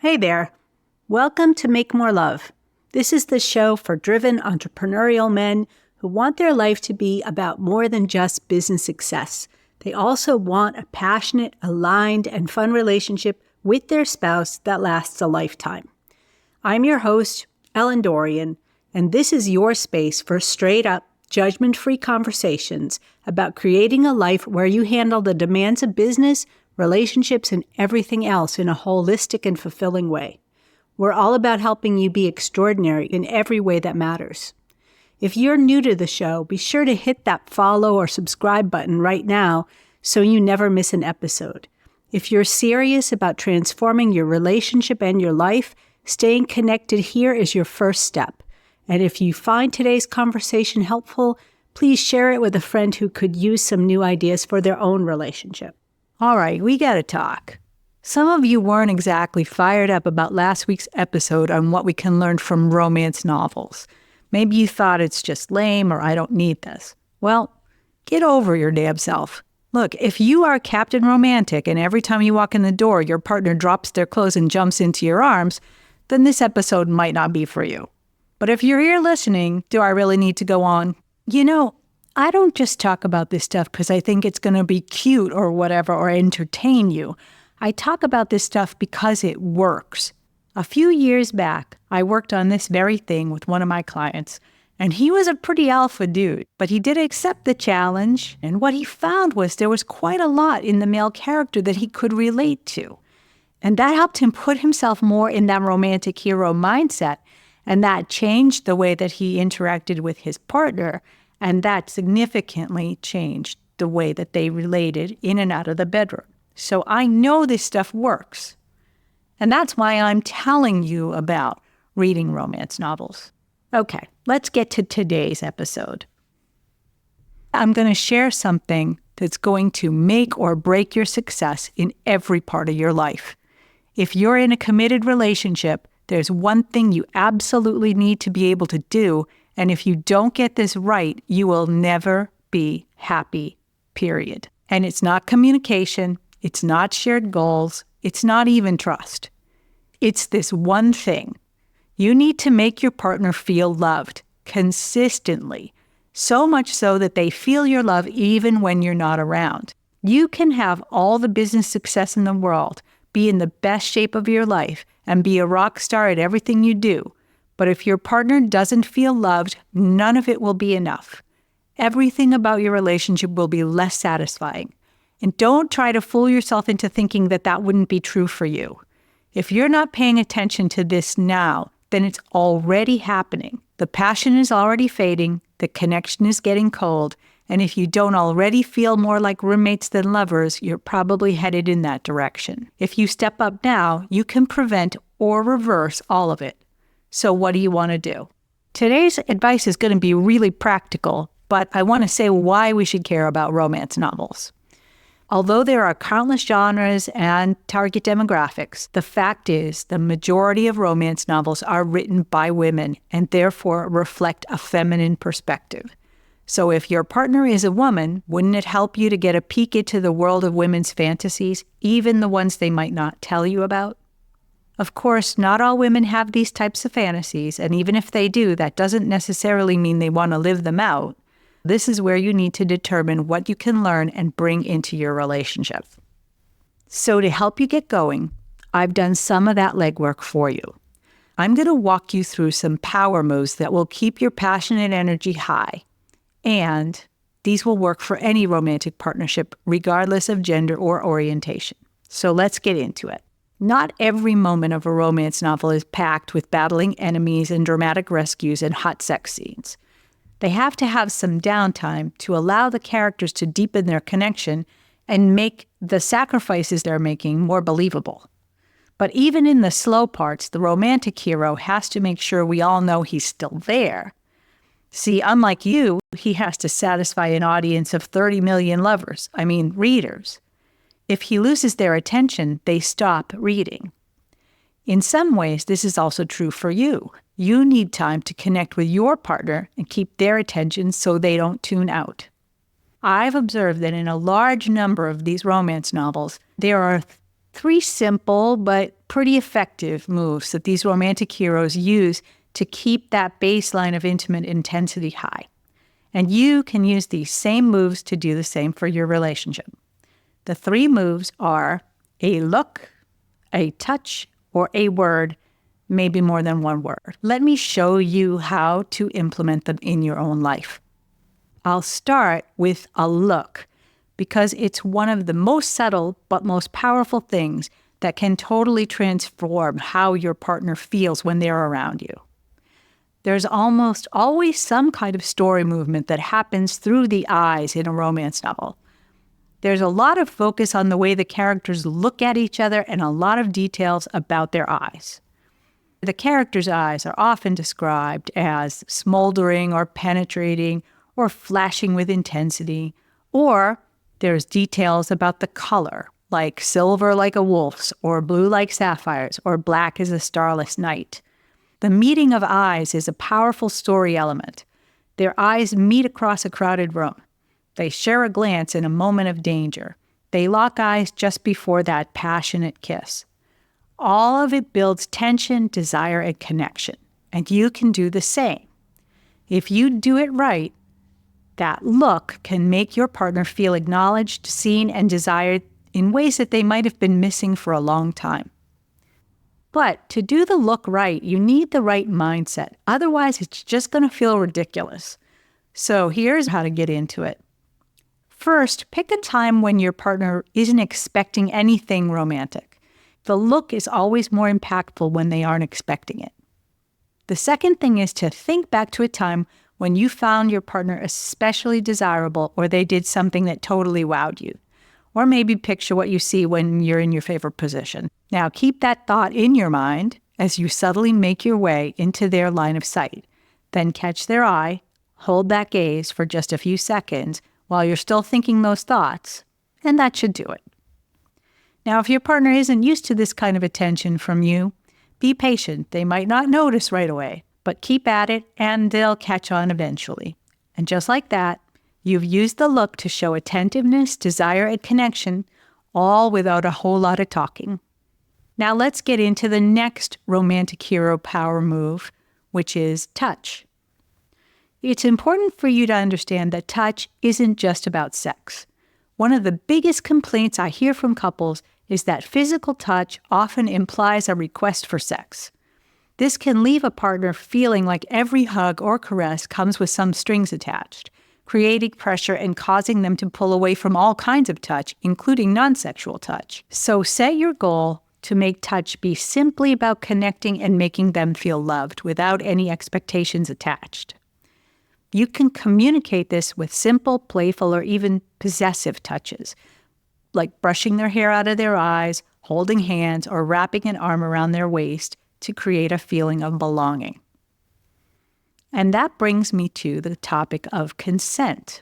Hey there. Welcome to Make More Love. This is the show for driven entrepreneurial men who want their life to be about more than just business success. They also want a passionate, aligned, and fun relationship with their spouse that lasts a lifetime. I'm your host, Ellen Dorian, and this is your space for straight-up, judgment-free conversations about creating a life where you handle the demands of business, relationships, and everything else in a holistic and fulfilling way. We're all about helping you be extraordinary in every way that matters. If you're new to the show, be sure to hit that follow or subscribe button right now so you never miss an episode. If you're serious about transforming your relationship and your life, staying connected here is your first step. And if you find today's conversation helpful, please share it with a friend who could use some new ideas for their own relationship. All right, we got to talk. Some of you weren't exactly fired up about last week's episode on what we can learn from romance novels. Maybe you thought it's just lame or I don't need this. Well, get over your damn self. Look, if you are Captain Romantic and every time you walk in the door, your partner drops their clothes and jumps into your arms, then this episode might not be for you. But if you're here listening, do I really need to go on? I don't just talk about this stuff because I think it's going to be cute or whatever or entertain you. I talk about this stuff because it works. A few years back, I worked on this very thing with one of my clients, and he was a pretty alpha dude, but he did accept the challenge, and what he found was there was quite a lot in the male character that he could relate to. And that helped him put himself more in that romantic hero mindset, and that changed the way that he interacted with his partner, and that significantly changed the way that they related in and out of the bedroom. So I know this stuff works. And that's why I'm telling you about reading romance novels. Okay, let's get to today's episode. I'm going to share something that's going to make or break your success in every part of your life. If you're in a committed relationship, there's one thing you absolutely need to be able to do, and if you don't get this right, you will never be happy, period. And it's not communication, it's not shared goals, it's not even trust. It's this one thing. You need to make your partner feel loved consistently, so much so that they feel your love even when you're not around. You can have all the business success in the world, be in the best shape of your life, and be a rock star at everything you do. But if your partner doesn't feel loved, none of it will be enough. Everything about your relationship will be less satisfying. And don't try to fool yourself into thinking that that wouldn't be true for you. If you're not paying attention to this now, then it's already happening. The passion is already fading, the connection is getting cold, and if you don't already feel more like roommates than lovers, you're probably headed in that direction. If you step up now, you can prevent or reverse all of it. So what do you want to do? Today's advice is going to be really practical, but I want to say why we should care about romance novels. Although there are countless genres and target demographics, the fact is the majority of romance novels are written by women and therefore reflect a feminine perspective. So if your partner is a woman, wouldn't it help you to get a peek into the world of women's fantasies, even the ones they might not tell you about? Of course, not all women have these types of fantasies, and even if they do, that doesn't necessarily mean they want to live them out. This is where you need to determine what you can learn and bring into your relationship. So to help you get going, I've done some of that legwork for you. I'm going to walk you through some power moves that will keep your passionate energy high. And these will work for any romantic partnership, regardless of gender or orientation. So let's get into it. Not every moment of a romance novel is packed with battling enemies and dramatic rescues and hot sex scenes. They have to have some downtime to allow the characters to deepen their connection and make the sacrifices they're making more believable. But even in the slow parts, the romantic hero has to make sure we all know he's still there. See, unlike you, he has to satisfy an audience of 30 million readers. If he loses their attention, they stop reading. In some ways, this is also true for you. You need time to connect with your partner and keep their attention so they don't tune out. I've observed that in a large number of these romance novels, there are three simple but pretty effective moves that these romantic heroes use to keep that baseline of intimate intensity high. And you can use these same moves to do the same for your relationship. The three moves are a look, a touch, or a word, maybe more than one word. Let me show you how to implement them in your own life. I'll start with a look because it's one of the most subtle but most powerful things that can totally transform how your partner feels when they're around you. There's almost always some kind of story movement that happens through the eyes in a romance novel. There's a lot of focus on the way the characters look at each other and a lot of details about their eyes. The characters' eyes are often described as smoldering or penetrating or flashing with intensity, or there's details about the color, like silver like a wolf's, or blue like sapphires, or black as a starless night. The meeting of eyes is a powerful story element. Their eyes meet across a crowded room. They share a glance in a moment of danger. They lock eyes just before that passionate kiss. All of it builds tension, desire, and connection. And you can do the same. If you do it right, that look can make your partner feel acknowledged, seen, and desired in ways that they might have been missing for a long time. But to do the look right, you need the right mindset. Otherwise, it's just going to feel ridiculous. So here's how to get into it. First, pick a time when your partner isn't expecting anything romantic. The look is always more impactful when they aren't expecting it. The second thing is to think back to a time when you found your partner especially desirable or they did something that totally wowed you. Or maybe picture what you see when you're in your favorite position. Now keep that thought in your mind as you subtly make your way into their line of sight. Then catch their eye, hold that gaze for just a few seconds while you're still thinking those thoughts, and that should do it. Now, if your partner isn't used to this kind of attention from you, be patient. They might not notice right away, but keep at it and they'll catch on eventually. And just like that, you've used the look to show attentiveness, desire, and connection, all without a whole lot of talking. Now let's get into the next romantic hero power move, which is touch. It's important for you to understand that touch isn't just about sex. One of the biggest complaints I hear from couples is that physical touch often implies a request for sex. This can leave a partner feeling like every hug or caress comes with some strings attached, creating pressure and causing them to pull away from all kinds of touch, including non-sexual touch. So set your goal to make touch be simply about connecting and making them feel loved without any expectations attached. You can communicate this with simple, playful, or even possessive touches, like brushing their hair out of their eyes, holding hands, or wrapping an arm around their waist to create a feeling of belonging. And that brings me to the topic of consent.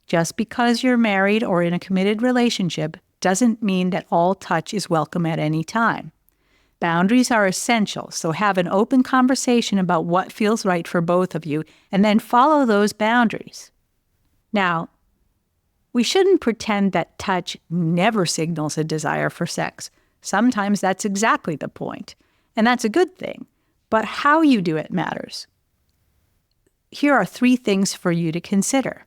Just because you're married or in a committed relationship doesn't mean that all touch is welcome at any time. Boundaries are essential, so have an open conversation about what feels right for both of you, and then follow those boundaries. Now, we shouldn't pretend that touch never signals a desire for sex. Sometimes that's exactly the point, and that's a good thing. But how you do it matters. Here are 3 things for you to consider.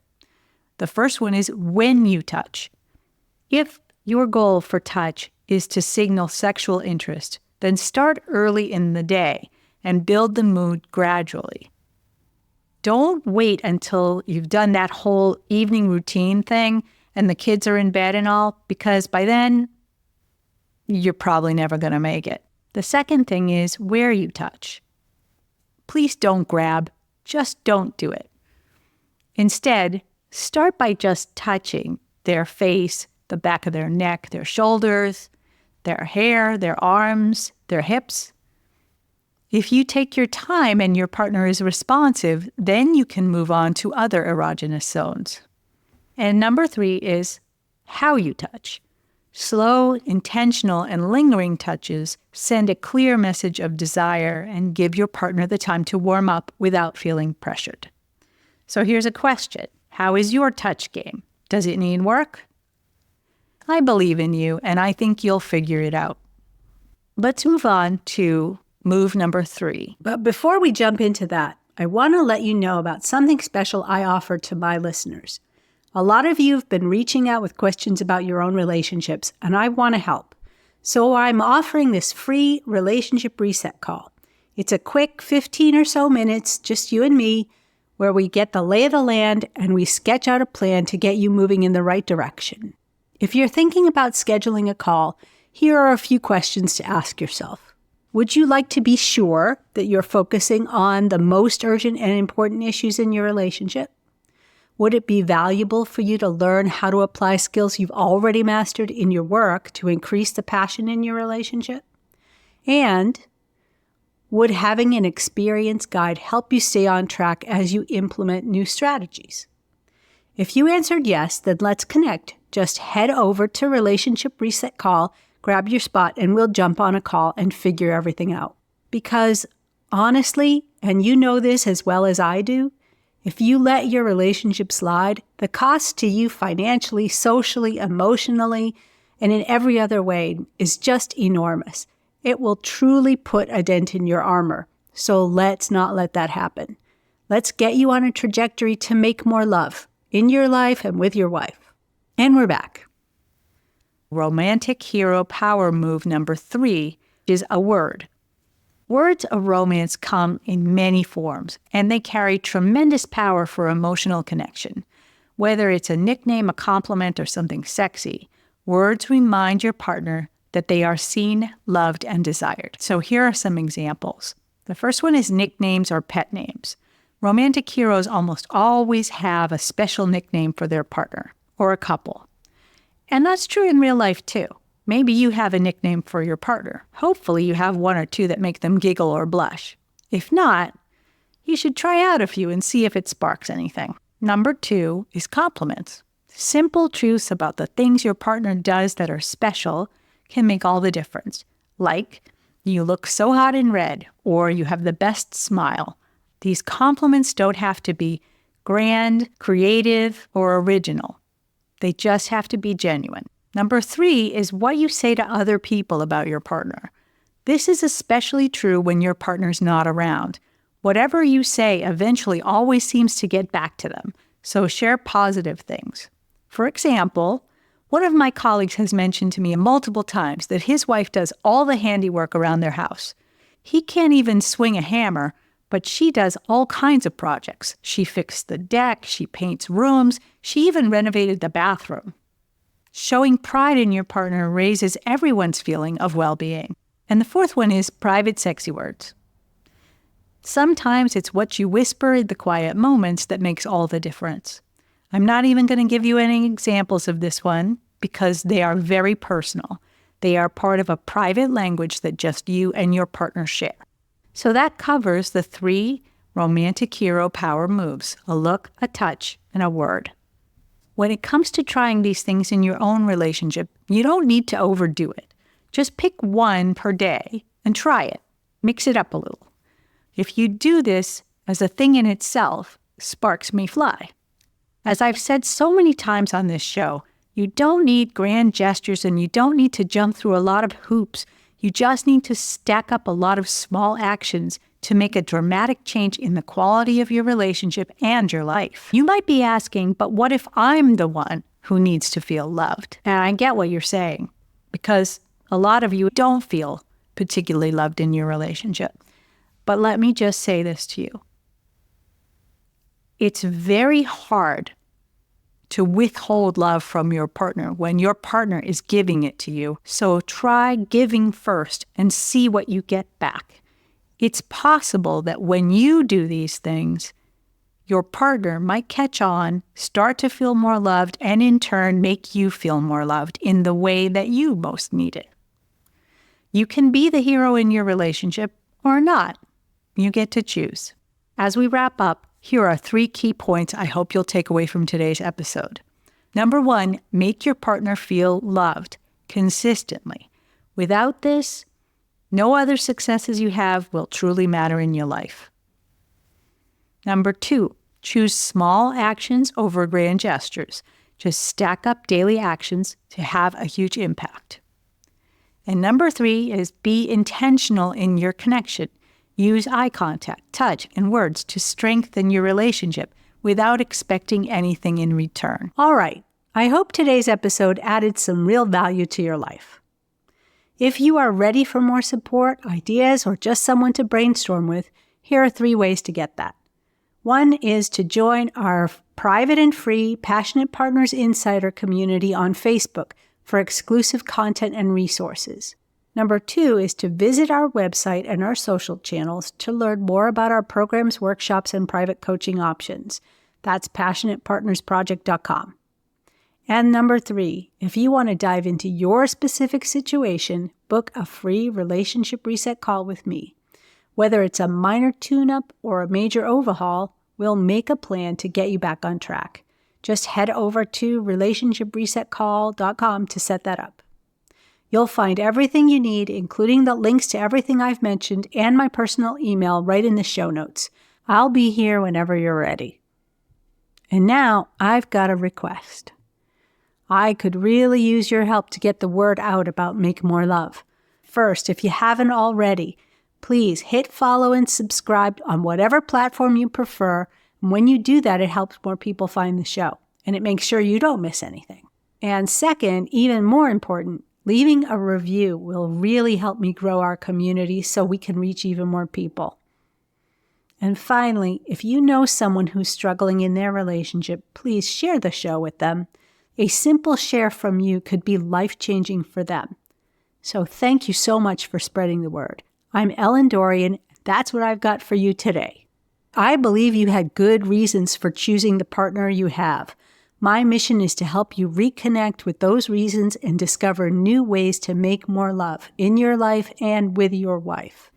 The first one is when you touch. If your goal for touch is to signal sexual interest, then start early in the day and build the mood gradually. Don't wait until you've done that whole evening routine thing and the kids are in bed and all, because by then, you're probably never going to make it. The second thing is where you touch. Please don't grab. Just don't do it. Instead, start by just touching their face, the back of their neck, their shoulders, their hair, their arms, their hips. If you take your time and your partner is responsive, then you can move on to other erogenous zones. And number 3 is how you touch. Slow, intentional, and lingering touches send a clear message of desire and give your partner the time to warm up without feeling pressured. So here's a question. How is your touch game? Does it need work? I believe in you, and I think you'll figure it out. Let's move on to move number 3. But before we jump into that, I want to let you know about something special I offer to my listeners. A lot of you have been reaching out with questions about your own relationships, and I want to help. So I'm offering this free relationship reset call. It's a quick 15 or so minutes, just you and me, where we get the lay of the land and we sketch out a plan to get you moving in the right direction. If you're thinking about scheduling a call, here are a few questions to ask yourself. Would you like to be sure that you're focusing on the most urgent and important issues in your relationship? Would it be valuable for you to learn how to apply skills you've already mastered in your work to increase the passion in your relationship? And would having an experienced guide help you stay on track as you implement new strategies? If you answered yes, then let's connect. Just head over to Relationship Reset Call, grab your spot, and we'll jump on a call and figure everything out. Because honestly, and you know this as well as I do, if you let your relationship slide, the cost to you financially, socially, emotionally, and in every other way is just enormous. It will truly put a dent in your armor. So let's not let that happen. Let's get you on a trajectory to make more love in your life and with your wife. And we're back. Romantic hero power move number 3 is a word. Words of romance come in many forms, and they carry tremendous power for emotional connection. Whether it's a nickname, a compliment, or something sexy, words remind your partner that they are seen, loved, and desired. So here are some examples. The first one is nicknames or pet names. Romantic heroes almost always have a special nickname for their partner or a couple. And that's true in real life too. Maybe you have a nickname for your partner. Hopefully you have one or two that make them giggle or blush. If not, you should try out a few and see if it sparks anything. Number 2 is compliments. Simple truths about the things your partner does that are special can make all the difference. Like, you look so hot in red, or you have the best smile. These compliments don't have to be grand, creative, or original. They just have to be genuine. Number 3 is what you say to other people about your partner. This is especially true when your partner's not around. Whatever you say eventually always seems to get back to them, so share positive things. For example, one of my colleagues has mentioned to me multiple times that his wife does all the handiwork around their house. He can't even swing a hammer, but she does all kinds of projects. She fixed the deck, she paints rooms, she even renovated the bathroom. Showing pride in your partner raises everyone's feeling of well-being. And the 4th one is private sexy words. Sometimes it's what you whisper in the quiet moments that makes all the difference. I'm not even going to give you any examples of this one because they are very personal. They are part of a private language that just you and your partner share. So that covers the 3 romantic hero power moves: a look, a touch, and a word. When it comes to trying these things in your own relationship, you don't need to overdo it. Just pick one per day and try it. Mix it up a little. If you do this as a thing in itself, sparks may fly. As I've said so many times on this show, you don't need grand gestures and you don't need to jump through a lot of hoops. You just need to stack up a lot of small actions to make a dramatic change in the quality of your relationship and your life. You might be asking, but what if I'm the one who needs to feel loved? And I get what you're saying, because a lot of you don't feel particularly loved in your relationship. But let me just say this to you. It's very hard to withhold love from your partner when your partner is giving it to you. So try giving first and see what you get back. It's possible that when you do these things, your partner might catch on, start to feel more loved, and in turn make you feel more loved in the way that you most need it. You can be the hero in your relationship or not. You get to choose. As we wrap up, here are 3 key points I hope you'll take away from today's episode. Number 1, make your partner feel loved consistently. Without this, no other successes you have will truly matter in your life. Number 2, choose small actions over grand gestures. Just stack up daily actions to have a huge impact. And number 3 is be intentional in your connection. Use eye contact, touch, and words to strengthen your relationship without expecting anything in return. All right. I hope today's episode added some real value to your life. If you are ready for more support, ideas, or just someone to brainstorm with, here are 3 ways to get that. 1 is to join our private and free Passionate Partners Insider community on Facebook for exclusive content and resources. Number 2 is to visit our website and our social channels to learn more about our programs, workshops, and private coaching options. That's passionatepartnersproject.com. And number 3, if you want to dive into your specific situation, book a free relationship reset call with me. Whether it's a minor tune-up or a major overhaul, we'll make a plan to get you back on track. Just head over to relationshipresetcall.com to set that up. You'll find everything you need, including the links to everything I've mentioned and my personal email right in the show notes. I'll be here whenever you're ready. And now I've got a request. I could really use your help to get the word out about Make More Love. First, if you haven't already, please hit follow and subscribe on whatever platform you prefer. And when you do that, it helps more people find the show, and it makes sure you don't miss anything. And second, even more important, leaving a review will really help me grow our community so we can reach even more people. And finally, if you know someone who's struggling in their relationship, please share the show with them. A simple share from you could be life-changing for them. So thank you so much for spreading the word. I'm Ellen Dorian. That's what I've got for you today. I believe you had good reasons for choosing the partner you have. My mission is to help you reconnect with those reasons and discover new ways to make more love in your life and with your wife.